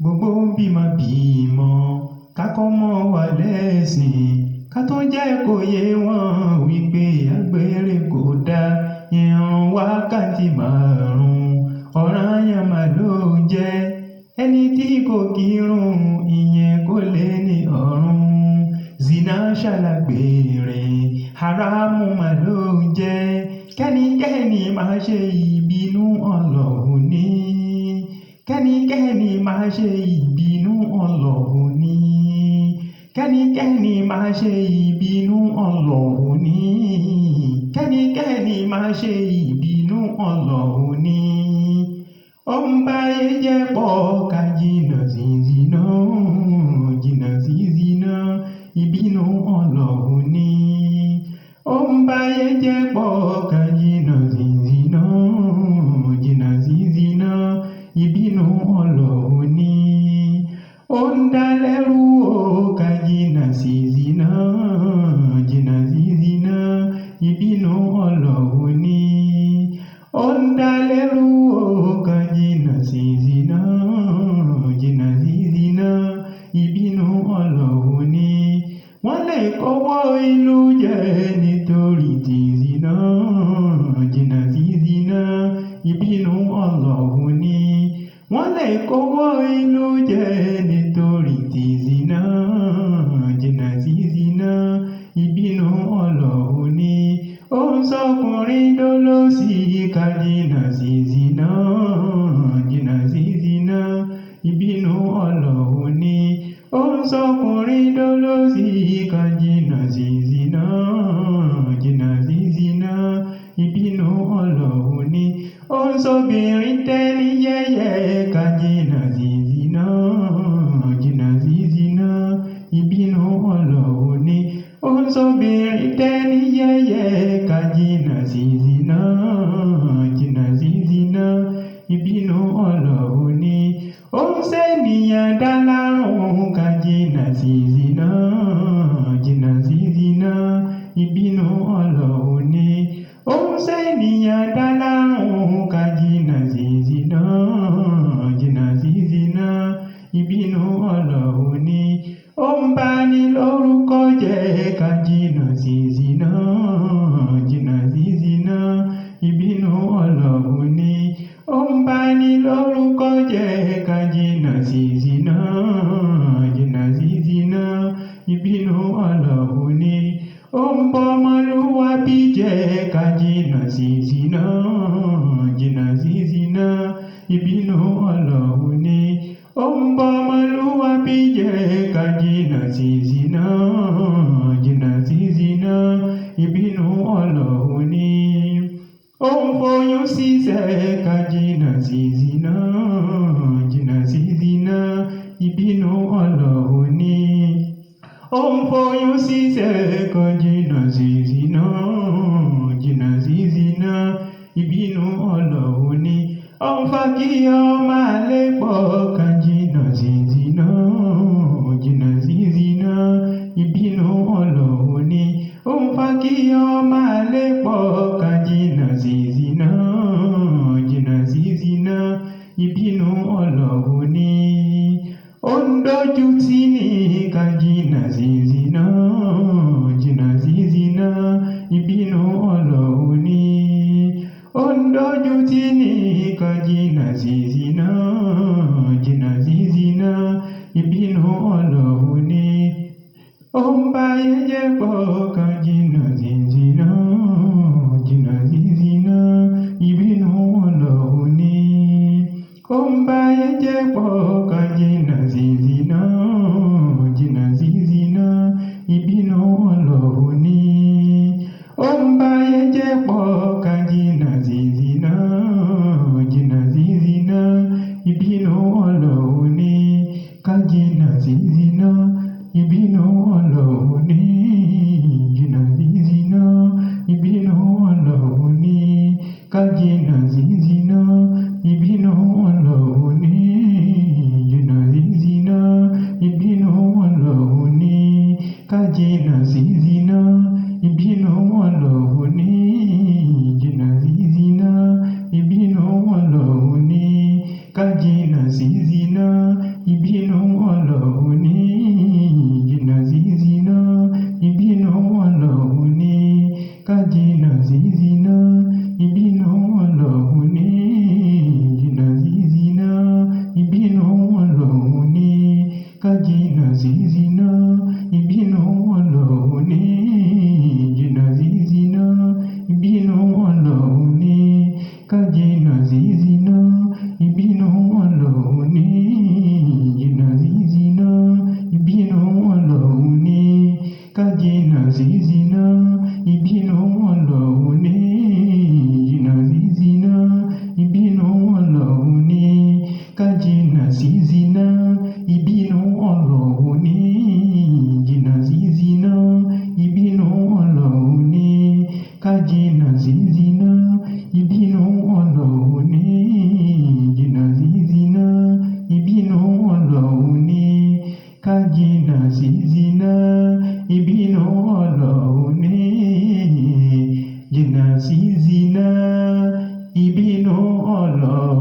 Gbogbo bímọ ká kọ́mọ wa lẹ́sìn ká tó jẹ́ kó yé wọn wípé àgbèrè kò dáa. Ìrun wákàtí 5 ọ̀ranyàn mà ló jẹ́. Ẹni tí kò kírun ìyẹn kò lè ní ọ̀run. Zina ṣàlágbèrè haramu mà ló jẹ́. Kẹ́nikẹ́ni má ṣe ìbínú Ọlọ́run ní. Kẹ́nikẹ́ni má ṣe ìbínú Ọlọ́run ní. Kẹ́nikẹ́ni má ṣe ìbínú Ọlọ́run ní. Kẹ́nikẹ́ni má ṣe ìbínú Ọlọ́run ní. Ó ń báyé jẹ́ pọ̀ ká jìnnà sí zina, jìnnà sí zina, ìbínú Ọlọ́run ní. Ó ń báyé jẹ́ pọ̀ ká jìnnà sí zina, jìnnà sí zina, ìbínú Ọlọ́run ní. Ó ń dá lẹ́rù ó ká jìnnà sí zina, jìnnà sí zina, ìbínú Ọlọ́run ní. Ó ń dá lẹ́rù ó ká jìnnà sí zina, jìnnà sí zina, ìbínú Ọlọ́run ní. Wọ́n lè kówó ìlú jẹ nítorí ti zina, jìnnà sí zina, ìbínú Ọlọ́run ní. Wọ́n lè kówó ìlú jẹ nítorí ti zina, jìnnà sí zina, ìbínú Ọlọ́run ní. Ó ń sọkùnrin dólóṣì ká jìnnà sí zina, jìnnà sí zina, ìbínú Ọlọ́run ní. Ó ń sọkùnrin dólóṣì ká jìnnà sí zina, jìnnà sí zina, ìbínú Ọlọ́run ní. Ó ń sọbìnrin tẹ́ni yẹ̀yẹ́ ká jìnnà sí zina, jìnnà sí zina, ìbínú Ọlọ́run ní. Ó ń sọbìnrin tẹ́ni yẹ̀yẹ́ ká jìnnà sí zina, jìnnà sí zina, ìbínú Ọlọ́run ní. Ó ń ṣènìyàn dá lárùn ká jìnnà sí zina, jìnnà sí zina, ìbínú Ọlọ́run ní. Ó ń ṣènìyàn dá lárùn ká jìnnà sí zina, jìnnà sí zina, ìbínú Ọlọ́run ní. Ó ń bani lórúkọ jẹ́ ká jìnnà sí zina, jìnnà sí zina, ìbínú Ọlọ́run ní. Ó ń bani lórúkọ jẹ́ ká jìnnà sí zina, jìnnà sí zina, ìbínú Ọlọ́run ní. Ó ń bọ́mọlúwàbí jẹ́ ká jìnnà sí zina, jìnnà sí zina, ìbínú Ọlọ́run ní. Ó ń bọ́mọlúwàbí jẹ́ ká jìnnà sí zina, jìnnà sí zina, ìbínú Ọlọ́run ní. Ó ń foyún ṣíṣẹ́ ká jìnnà sí zina, jìnnà sí zina, ìbínú Ọlọ́run ní. Ó ń foyún ṣíṣẹ́ ká jìnnà sí zina, jìnnà sí zina, ìbínú Ọlọ́run ní. Ó ń fa kí ọmọ àlè pọ̀ ká jìnnà sí zina, jìnnà sí zina, ìbínú Ọlọ́run ní. Ó ń fa kí ọmọ àlè pọ̀ ká jìnnà sí zina, jìnnà sí zina, ìbínú Ọlọ́run ní. Ó ń dójú tì ní ká jìnnà sí zina, jìnnà sí zina, ìbínú Ọlọ́run ní. Ó ń dójú tì ní ká jìnnà sí zina, jìnnà sí zina, ìbínú Ọlọ́run ní. Ó ń báyé jẹ́ pọ̀ ká jìnnà sí zina, jìnnà sí zina, ìbínú Ọlọ́run ní. Ó ń báyé jẹ́ pọ̀ ká jìnnà sí zina, jìnnà sí zina, ìbínú Ọlọ́run ní. Ó ń báyé jẹ́ pọ̀ ká jìnnà sí zina, jìnnà sí zina, ìbínú Ọlọ́run ní. Ká jìnnà sí zina, ìbínú Ọlọ́run ní. Jìnnà sí zina, ìbínú Ọlọ́run ní. Ká jìnnà sí zina, ìbínú Ọlọ́run ní. Jìnnà sí zina, ìbínú Ọlọ́run ní. Ká jìnnà sí zina, ìbínú Ọlọ́run ní. Jìnnà sí zina, ìbínú Ọlọ́run ní. Ká jìnnà sí zina, ìbínú ká jìnnà sí zina ìbínú Ọlọ́run ní. Jìnnà sí zina ìbínú Ọlọ́run ní. Ká jìnnà sí zina ìbínú Ọlọ́run ní. Jìnnà sí zina ìbínú Ọlọ́run.